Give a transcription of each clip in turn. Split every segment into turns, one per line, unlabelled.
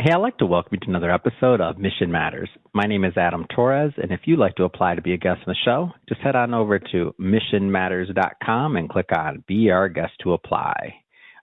Hey, I'd like to welcome you to another episode of Mission Matters. My name is Adam Torres, and if you'd like to apply to be a guest on the show, just head on over to missionmatters.com and click on Be Our Guest to apply.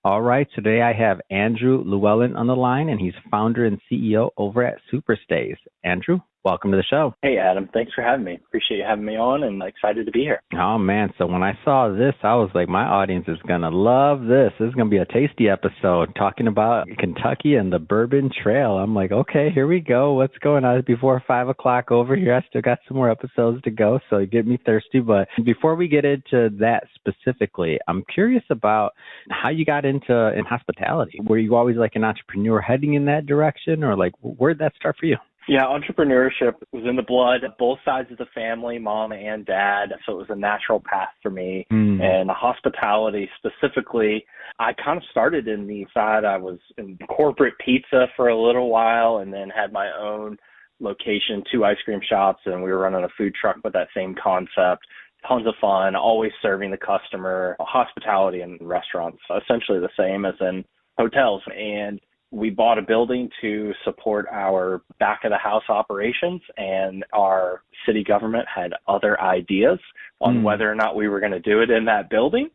All right, today I have Andrew Llewellyn on the line, and he's founder and CEO over at Superstays. Andrew, welcome to the show.
Hey, Adam. Thanks for having me. Appreciate you having me on and excited to be here.
Oh, man. So when I saw this, I was like, my audience is going to love this. This is going to be a tasty episode talking about Kentucky and the Bourbon Trail. I'm like, okay, here we go. What's going on? Before 5 o'clock over here, I still got some more episodes to go, so you get me thirsty. But before we get into that specifically, I'm curious about how you got into hospitality. Were you always like an entrepreneur heading in that direction, or like where'd that start for you?
Yeah, entrepreneurship was in the blood, both sides of the family, mom and dad. So it was a natural path for me. And hospitality specifically, I kind of started in the side. I was in corporate pizza for a little while and then had my own location, 2 ice cream shops, and we were running a food truck with that same concept. Tons of fun, always serving the customer. Hospitality in restaurants, essentially the same as in hotels. And we bought a building to support our back of the house operations, and our city government had other ideas on whether or not we were going to do it in that building.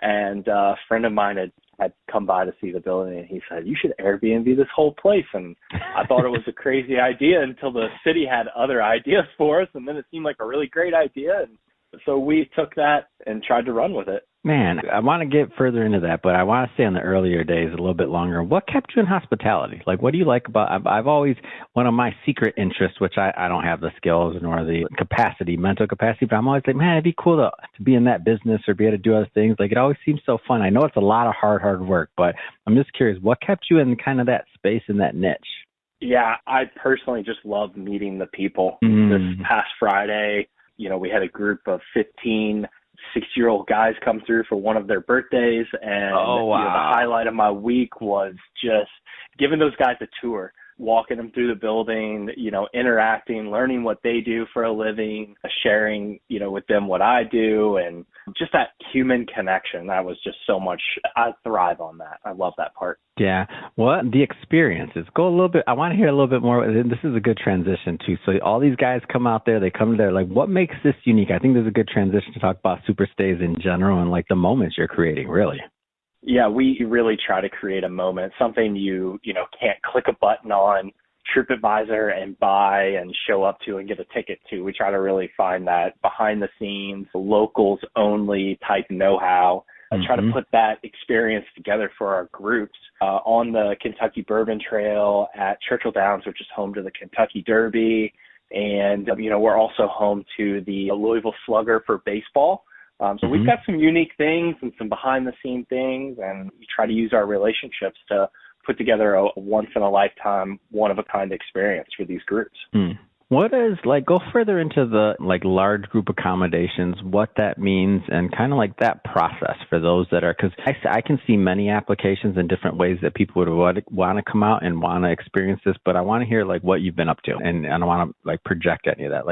And a friend of mine had come by to see the building, and he said, "You should Airbnb this whole place." And I thought it was a crazy idea until the city had other ideas for us, and then it seemed like a really great idea. And so we took that and tried to run with it.
Man, I want to get further into that, but I want to stay on the earlier days a little bit longer. What kept you in hospitality? Like, what do you like about, I've always, one of my secret interests, which I don't have the skills nor the capacity, mental capacity, but I'm always like, man, it'd be cool to be in that business or be able to do other things. Like, it always seems so fun. I know it's a lot of hard work, but I'm just curious, what kept you in kind of that space and that niche?
Yeah, I personally just love meeting the people. This past Friday, we had a group of 15 6-year-old guys come through for one of their birthdays, and the highlight of my week was just giving those guys a tour, walking them through the building, interacting, learning what they do for a living, sharing, with them what I do, and just that human connection. That was just so much. I thrive on that. I love that part.
Yeah. Well, the experiences. Go a little bit. I want to hear a little bit more. This is a good transition too. So all these guys come out there, they come there. Like, what makes this unique? I think there's a good transition to talk about Superstays in general and like the moments you're creating, really.
Yeah, we really try to create a moment, something you can't click a button on TripAdvisor and buy and show up to and get a ticket to. We try to really find that behind the scenes, locals only type know-how. I try to put that experience together for our groups on the Kentucky Bourbon Trail at Churchill Downs, which is home to the Kentucky Derby. And, we're also home to the Louisville Slugger for baseball. So we've got some unique things and some behind-the-scene things, and we try to use our relationships to put together a once-in-a-lifetime, one-of-a-kind experience for these groups.
What is, go further into the, large group accommodations, what that means, and kind of like that process for those that are, because I can see many applications in different ways that people would want to come out and want to experience this, but I want to hear, what you've been up to, and I don't want to, project any of that.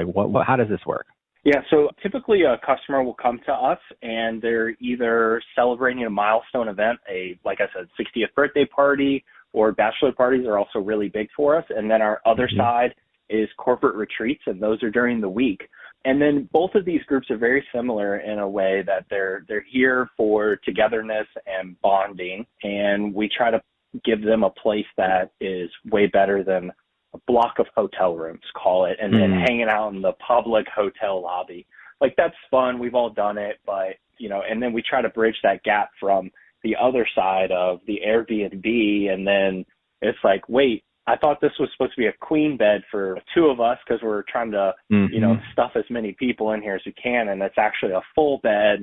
How does this work?
Yeah, so typically a customer will come to us and they're either celebrating a milestone event, like I said, 60th birthday party or bachelor parties are also really big for us. And then our other side is corporate retreats, and those are during the week. And then both of these groups are very similar in a way that they're here for togetherness and bonding. And we try to give them a place that is way better than a block of hotel rooms, call it, and then hanging out in the public hotel lobby. That's fun. We've all done it, but, and then we try to bridge that gap from the other side of the Airbnb. And then it's like, wait, I thought this was supposed to be a queen bed for 2 of us because we're trying to, stuff as many people in here as we can. And it's actually a full bed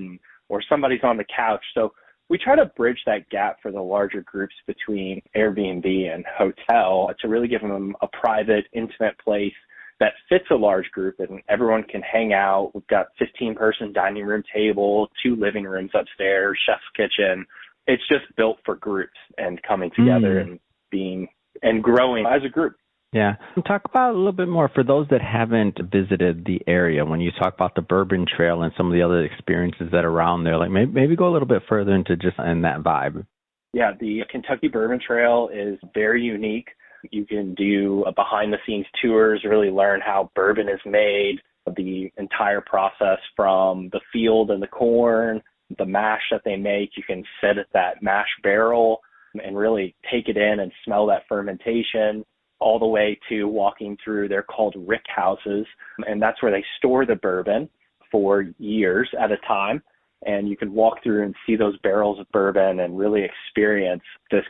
or somebody's on the couch. So we try to bridge that gap for the larger groups between Airbnb and hotel to really give them a private, intimate place that fits a large group and everyone can hang out. We've got 15-person dining room table, 2 living rooms upstairs, chef's kitchen. It's just built for groups and coming together and being and growing as a group.
Yeah. Talk about a little bit more for those that haven't visited the area. When you talk about the Bourbon Trail and some of the other experiences that are around there, maybe go a little bit further into just in that vibe.
Yeah, the Kentucky Bourbon Trail is very unique. You can do a behind-the-scenes tours, really learn how bourbon is made, the entire process from the field and the corn, the mash that they make. You can sit at that mash barrel and really take it in and smell that fermentation, all the way to walking through, they're called rick houses, and that's where they store the bourbon for years at a time. And you can walk through and see those barrels of bourbon and really experience this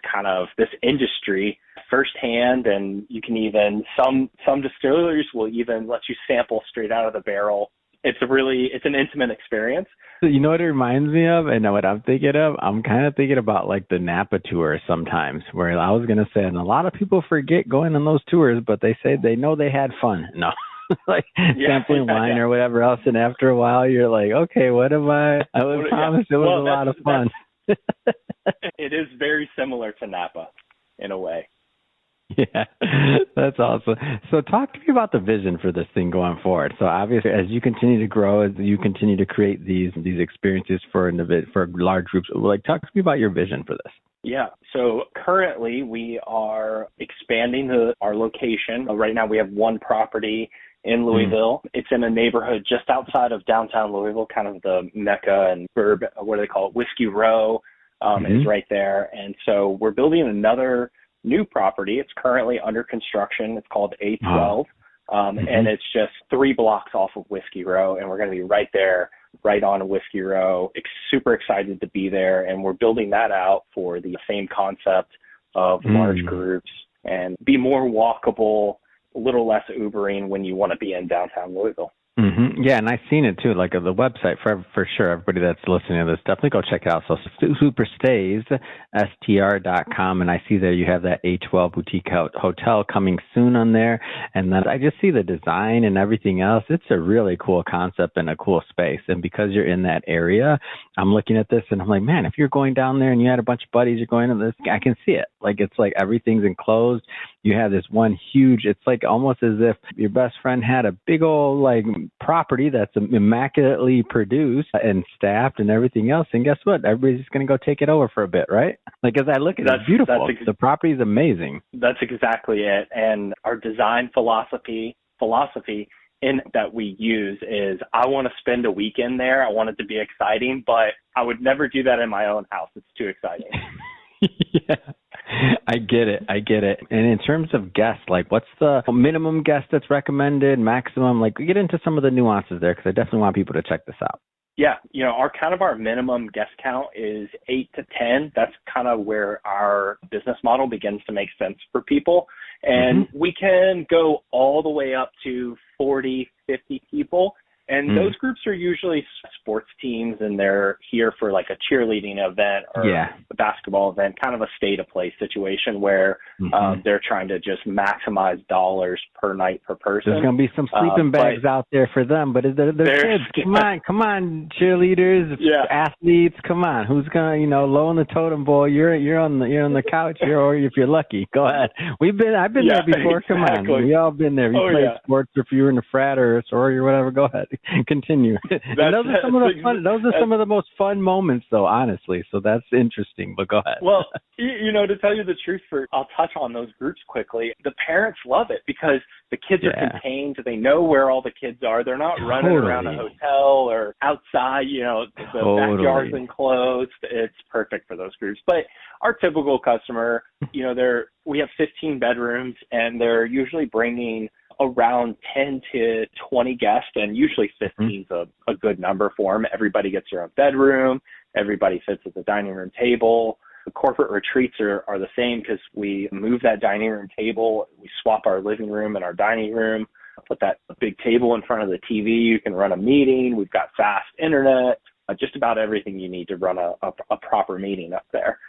industry firsthand. And you can even, some distilleries will even let you sample straight out of the barrel. It's an intimate experience.
So you know what it reminds me of, and what I'm thinking of? I'm kind of thinking about like the Napa tour sometimes, where I was going to say, and a lot of people forget going on those tours, but they say they know they had fun. No. Like sampling wine or whatever else, and after a while you're like, okay, what am I was promised it was a lot of fun.
It is very similar to Napa in a way.
Yeah, that's awesome. So talk to me about the vision for this thing going forward. So obviously, as you continue to grow, as you continue to create these experiences for large groups, like talk to me about your vision for this.
Yeah. So currently we are expanding our location. Right now we have one property in Louisville. It's in a neighborhood just outside of downtown Louisville, kind of the Mecca and Bourbon, what do they call it? Whiskey Row is right there. And so we're building another new property. It's currently under construction. It's called A12. And it's just 3 blocks off of Whiskey Row. And we're going to be right there, right on Whiskey Row. Super excited to be there. And we're building that out for the same concept of large groups and be more walkable, a little less Ubering when you want to be in downtown Louisville.
Yeah, and I've seen it too, like the website for sure. Everybody that's listening to this, definitely go check it out. So Superstays, STR.com, and I see there you have that A12 boutique hotel coming soon on there. And then I just see the design and everything else. It's a really cool concept and a cool space. And because you're in that area, I'm looking at this and I'm like, man, if you're going down there and you had a bunch of buddies, you're going to this, I can see it. Like it's like everything's enclosed. You have this one huge, it's like almost as if your best friend had a big old like property that's immaculately produced and staffed and everything else. And guess what? Everybody's just going to go take it over for a bit, right? Like as I look at it, it's beautiful. The property is amazing.
That's exactly it. And our design philosophy in that we use is I want to spend a weekend there. I want it to be exciting, but I would never do that in my own house. It's too exciting.
Yeah, I get it. And in terms of guests, like what's the minimum guest that's recommended, maximum? Like get into some of the nuances there because I definitely want people to check this out.
Yeah, our minimum guest count is 8 to 10. That's kind of where our business model begins to make sense for people. And we can go all the way up to 40, 50 people. And those groups are usually sports teams, and they're here for like a cheerleading event or a basketball event, kind of a stay-to-play situation where they're trying to just maximize dollars per night per person.
There's going to be some sleeping bags out there for them, but they're kids. Come on, cheerleaders, athletes, come on. Who's going to, low on the totem pole? You're on the couch, or if you're lucky, go ahead. I've been there before. Exactly. Come on, we all been there. You played sports, or if you were in a frat or a sorority or whatever, go ahead. Continue. Those are some of the most fun moments, though, honestly. So that's interesting. But go ahead.
Well, to tell you the truth, I'll touch on those groups quickly. The parents love it because the kids are contained. They know where all the kids are. They're not running around a hotel or outside. The backyard's enclosed. It's perfect for those groups. But our typical customer, we have 15 bedrooms, and they're usually bringing around 10 to 20 guests, and usually 15 is a good number for them. Everybody gets their own bedroom. Everybody sits at the dining room table. The corporate retreats are the same because we move that dining room table. We swap our living room and our dining room, put that big table in front of the TV. You can run a meeting. We've got fast internet, just about everything you need to run a proper meeting up there.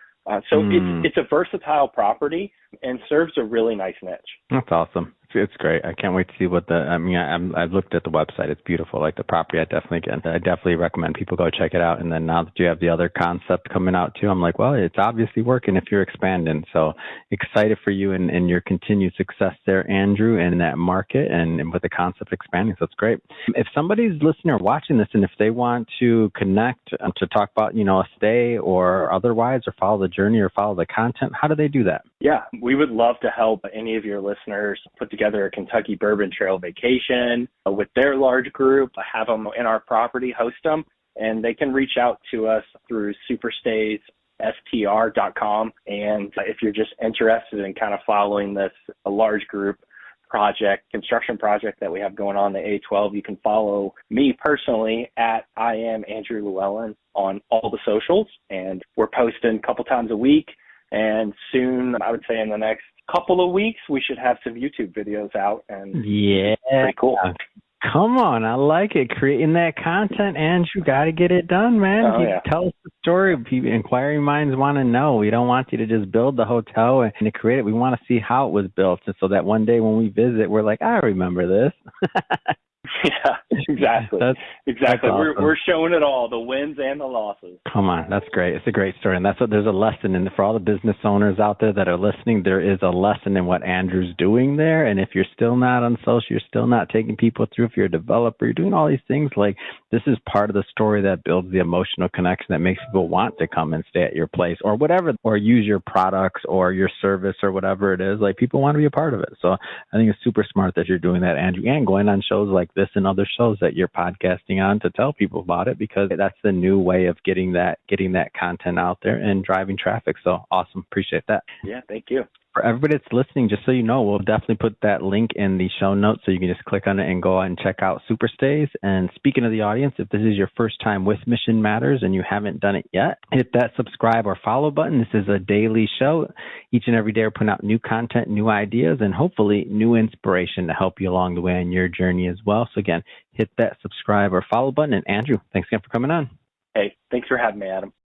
So it's a versatile property and serves a really nice niche.
That's awesome. It's great. I can't wait to see I've looked at the website. It's beautiful. Like the property, I definitely recommend people go check it out. And then now that you have the other concept coming out too, I'm like, well, it's obviously working if you're expanding. So excited for you and your continued success there, Andrew, in that market and with the concept expanding. So it's great. If somebody's listening or watching this and if they want to connect to talk about, a stay or otherwise, or follow the journey or follow the content, how do they do that?
Yeah, we would love to help any of your listeners put together a Kentucky Bourbon Trail vacation with their large group, have them in our property, host them, and they can reach out to us through superstaysstr.com. And if you're just interested in kind of following this a large group construction project that we have going on the A12, you can follow me personally at I am Andrew Llewellyn on all the socials, and we're posting a couple times a week. And soon, I would say in the next couple of weeks, we should have some YouTube videos out, and pretty cool.
Come on, I like it. Creating that content, Andrew, got to get it done, man. Tell us the story. Inquiring minds want to know. We don't want you to just build the hotel and to create it. We want to see how it was built, and so that one day when we visit, we're like, I remember this.
Yeah, exactly. Exactly. Awesome. We're showing it all, the wins and the losses.
Come on, that's great. It's a great story, and that's what there's a lesson in for all the business owners out there that are listening. There is a lesson in what Andrew's doing there, and if you're still not on social, you're still not taking people through. If you're a developer, you're doing all these things. Like, this is part of the story that builds the emotional connection that makes people want to come and stay at your place or whatever, or use your products or your service or whatever it is. Like, people want to be a part of it. So I think it's super smart that you're doing that, Andrew, and going on shows like this and other shows that you're podcasting on to tell people about it, because that's the new way of getting that content out there and driving traffic. So awesome. Appreciate that.
Yeah, thank you.
For everybody that's listening, just so you know, we'll definitely put that link in the show notes so you can just click on it and go and check out Superstays. And speaking of the audience, if this is your first time with Mission Matters and you haven't done it yet, hit that subscribe or follow button. This is a daily show. Each and every day we're putting out new content, new ideas, and hopefully new inspiration to help you along the way on your journey as well. So again, hit that subscribe or follow button. And Andrew, thanks again for coming on.
Hey, thanks for having me, Adam.